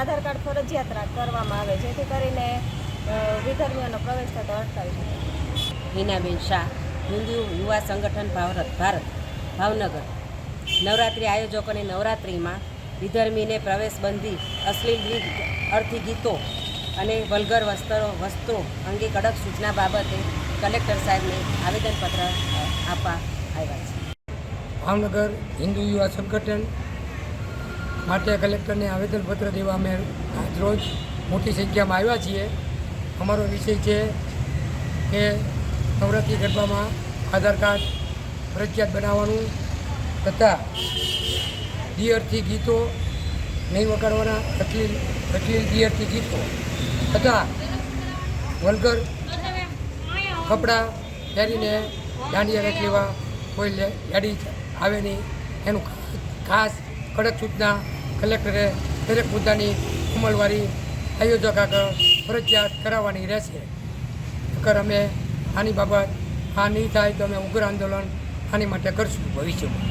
આધાર card ફરજિયાત કરવામાં આવે જેથી કરીને વિધર્મીઓનો પ્રવેશ થતો અટકાવી શકે। હિનાબેન શાહ, હિન્દુ યુવા સંગઠન ભારત ભાવનગર। નવરાત્રિ આયોજકોને નવરાત્રિમાં વિધર્મીને પ્રવેશબંધી, અશ્લીલ અર્થી ગીતો અને વલ્ગર વસ્ત્રો અંગે કડક સૂચના બાબતે કલેક્ટર સાહેબને આવેદનપત્ર આપવા આવ્યા છે। ભાવનગર હિન્દુ યુવા સંગઠન માટે કલેક્ટરને આવેદનપત્ર દેવા અમે આજરોજ મોટી સંખ્યામાં આવ્યા છીએ। અમારો વિષય છે કે નવરાત્રિ ગરબામાં આધાર કાર્ડ ફરજિયાત બનાવવાનું તથા દિયરથી ગીતો નહીં વગાડવાના, અશ્લીલ દિયરથી ગીતો તથા વલ્ગર કપડાં પહેરીને દાંડિયા રખ લેવા કોઈ લેડી આવે નહીં એનું ખાસ કડક સૂચના કલેક્ટરે દરેક મુદ્દાની અમલવારી આયોજક આગળ ફરજિયાત કરાવવાની રહેશે। નકર અમે આની બાબત આ નહીં થાય તો અમે ઉગ્ર આંદોલન આની માટે કરશું ભવિષ્યમાં।